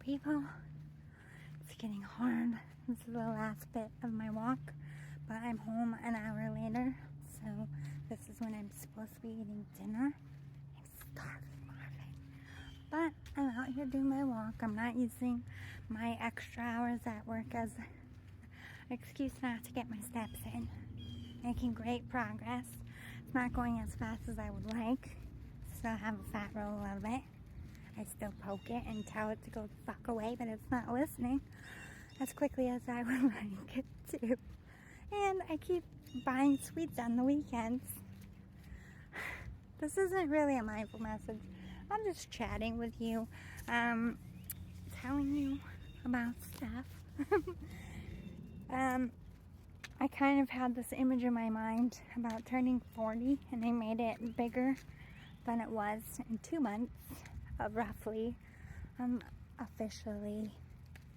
people. It's getting hard. This is the last bit of my walk, but I'm home an hour later, so this is when I'm supposed to be eating dinner. I'm starving, Marvin. But I'm out here doing my walk. I'm not using my extra hours at work as an excuse not to get my steps in. Making great progress. It's not going as fast as I would like. Still have a fat roll a little bit. I still poke it and tell it to go the fuck away, but it's not listening as quickly as I would like it to. And I keep buying sweets on the weekends. This isn't really a mindful message. I'm just chatting with you, telling you about stuff. I kind of had this image in my mind about turning 40, and they made it bigger than it was in 2 months. Roughly, I'm officially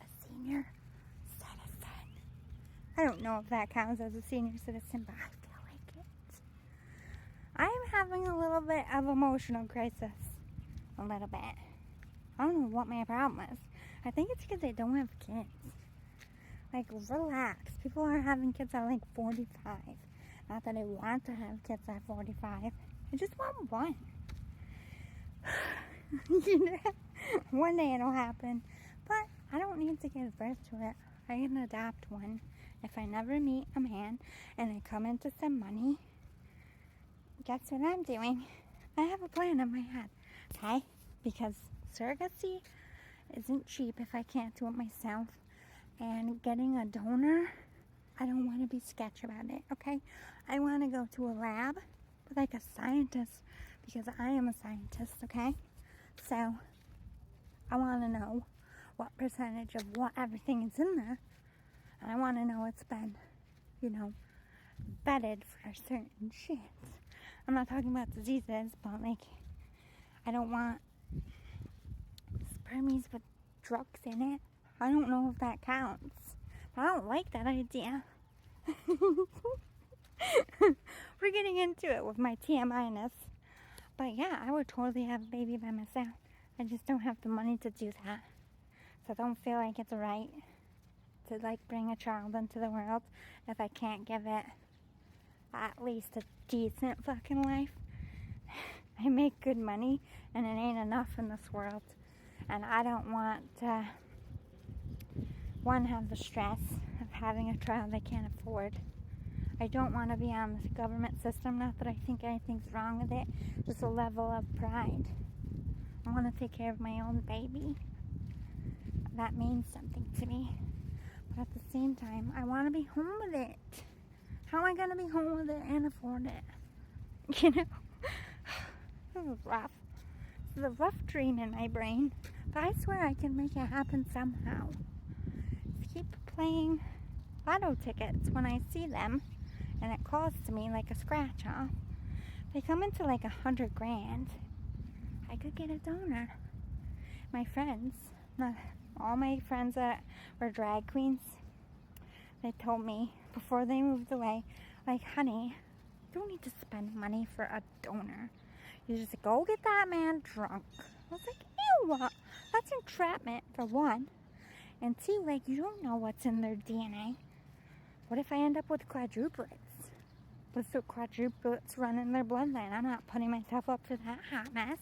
a senior citizen. I don't know if that counts as a senior citizen, but I feel like it. I'm having a little bit of emotional crisis. A little bit. I don't know what my problem is. I think it's because I don't have kids. Like, relax. People are having kids at like 45. Not that I want to have kids at 45. I just want one. You know, one day it'll happen, but I don't need to give birth to it. I can adopt one. If I never meet a man and I come into some money, guess what I'm doing? I have a plan in my head, okay? Because surrogacy isn't cheap if I can't do it myself, and getting a donor, I don't want to be sketch about it, okay? I want to go to a lab with like a scientist, because I am a scientist, okay? So, I want to know what percentage of what everything is in there. And I want to know it's been, vetted for certain shit. I'm not talking about diseases, but like, I don't want spermies with drugs in it. I don't know if that counts. But I don't like that idea. We're getting into it with my TMI-ness. But yeah, I would totally have a baby by myself. I just don't have the money to do that. So I don't feel like it's right to like bring a child into the world if I can't give it at least a decent fucking life. I make good money and it ain't enough in this world. And I don't want to, one, have the stress of having a child I can't afford. I don't want to be on the government system. Not that I think anything's wrong with it. Just a level of pride. I want to take care of my own baby. That means something to me. But at the same time, I want to be home with it. How am I going to be home with it and afford it? You know? This is rough. This is a rough dream in my brain. But I swear I can make it happen somehow. Just keep playing lotto tickets when I see them. And it calls to me like a scratch off. They come into like $100,000. I could get a donor. My friends, all my friends that were drag queens, they told me before they moved away, like, honey, you don't need to spend money for a donor. You just go get that man drunk. I was like, ew, that's entrapment for one. And two, like, you don't know what's in their DNA. What if I end up with quadruplets? With the quadruplets running their bloodline? I'm not putting myself up for that hot mess.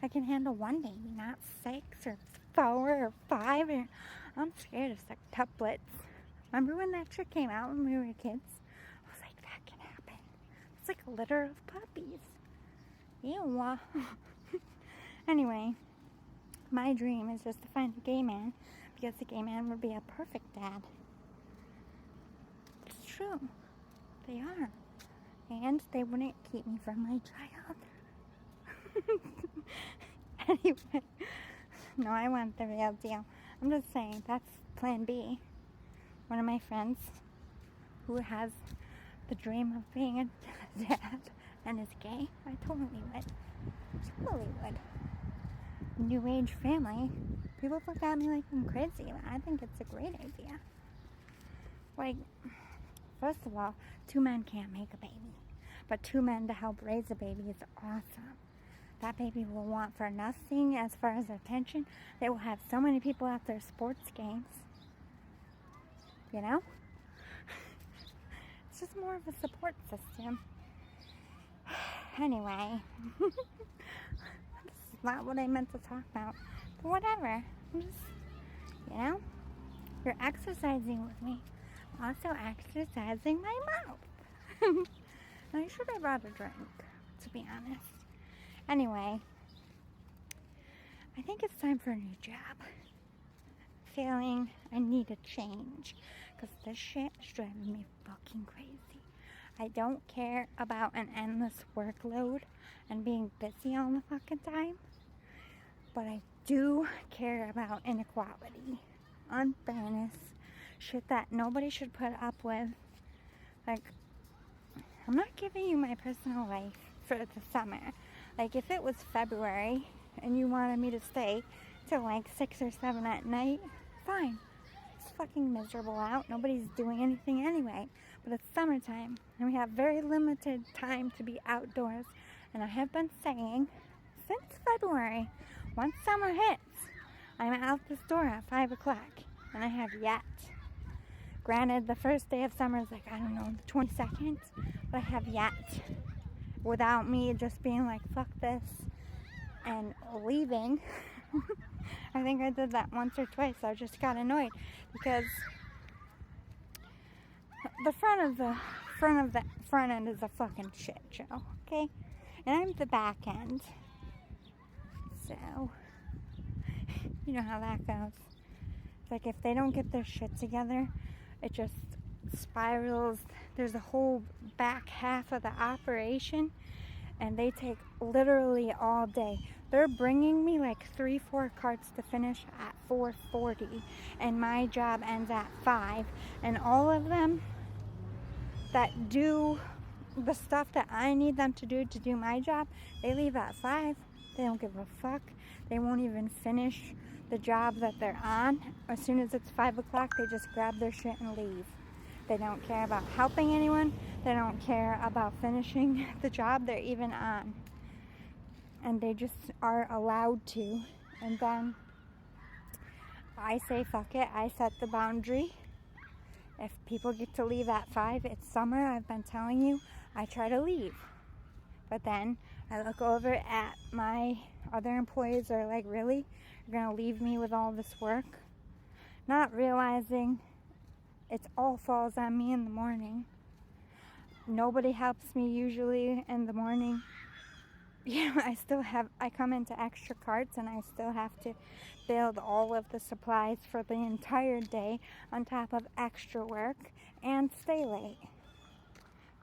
I can handle one baby, not 6 or 4 or 5. I'm scared of septuplets. Remember when that trick came out when we were kids? I was like, that can happen. It's like a litter of puppies. Ew. Anyway, my dream is just to find a gay man, because the gay man would be a perfect dad. It's true. They are. And they wouldn't keep me from my child. Anyway, no, I want the real deal. I'm just saying, that's plan B. One of my friends who has the dream of being a dad and is gay, I totally would. Totally would. New age family. People look at me like I'm crazy, but I think it's a great idea. Like, first of all, 2 men can't make a baby. But 2 men to help raise a baby is awesome. that baby will want for nothing as far as attention. They will have so many people at their sports games. You know? It's just more of a support system. Anyway, this is not what I meant to talk about. But whatever. I'm just, you know, you're exercising with me. Also exercising my mouth. And I should have brought a drink, to be honest. Anyway, I think it's time for a new job. Feeling I need a change. Because this shit is driving me fucking crazy. I don't care about an endless workload and being busy all the fucking time. But I do care about inequality, unfairness, shit that nobody should put up with. Like, I'm not giving you my personal life for the summer. Like, if it was February and you wanted me to stay till like 6 or 7 at night, fine. It's fucking miserable out. Nobody's doing anything anyway. But it's summertime, and we have very limited time to be outdoors. And I have been saying since February, once summer hits, I'm out this door at 5 o'clock, and I have yet. Granted, the first day of summer is like, I don't know, the 22nd, but I have yet. Without me just being like, fuck this, and leaving. I think I did that once or twice. I just got annoyed because the front end is a fucking shit show, okay? And I'm the back end. So, you know how that goes. It's like if they don't get their shit together, it just spirals. There's a whole back half of the operation, and they take literally all day. They're bringing me like 3-4 carts to finish at 4:40, and my job ends at 5. And all of them that do the stuff that I need them to do my job, they leave at 5. They don't give a fuck. They won't even finish the job that they're on. As soon as it's 5 o'clock, they just grab their shit and leave. They don't care about helping anyone. They don't care about finishing the job they're even on. And they just are allowed to. And then I say, fuck it. I set the boundary. If people get to leave at 5, it's summer. I've been telling you, I try to leave. But then I look over at my other employees are like, really? You're going to leave me with all this work? Not realizing it all falls on me in the morning. Nobody helps me usually in the morning. You know, I come into extra carts and I still have to build all of the supplies for the entire day on top of extra work and stay late.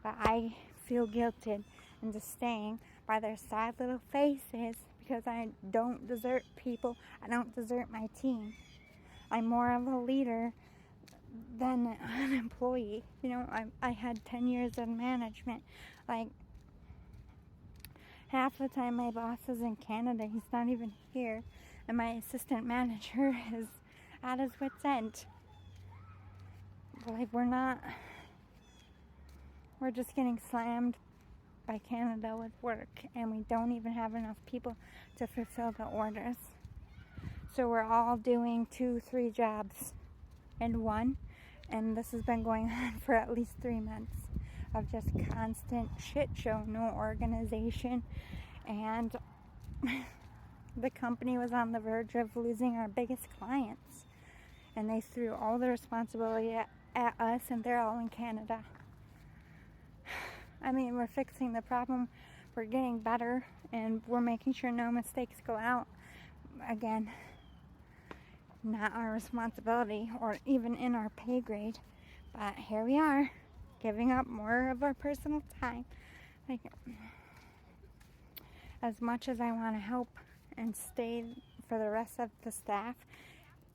But I feel guilted into staying by their sad little faces because I don't desert people. I don't desert my team. I'm more of a leader than an employee. You know, I had 10 years in management. Like, half the time my boss is in Canada. He's not even here. And my assistant manager is at his wit's end. Like, we're just getting slammed by Canada with work, and we don't even have enough people to fulfill the orders. So we're all doing 2-3 jobs in one, and this has been going on for at least 3 months of just constant shit show, no organization. And the company was on the verge of losing our biggest clients, and they threw all the responsibility at us, and they're all in Canada. I mean, we're fixing the problem, we're getting better, and we're making sure no mistakes go out. Again, not our responsibility or even in our pay grade, but here we are, giving up more of our personal time. Like, as much as I want to help and stay for the rest of the staff,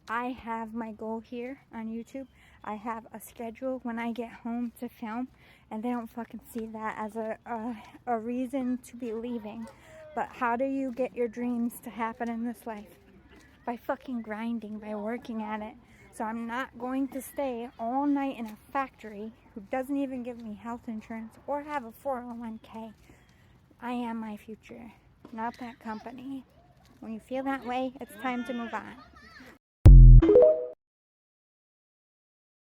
I have my goal here on YouTube. I have a schedule when I get home to film, and they don't fucking see that as a reason to be leaving. But how do you get your dreams to happen in this life? By fucking grinding, by working at it. So I'm not going to stay all night in a factory who doesn't even give me health insurance or have a 401k. I am my future. not that company. When you feel that way, it's time to move on.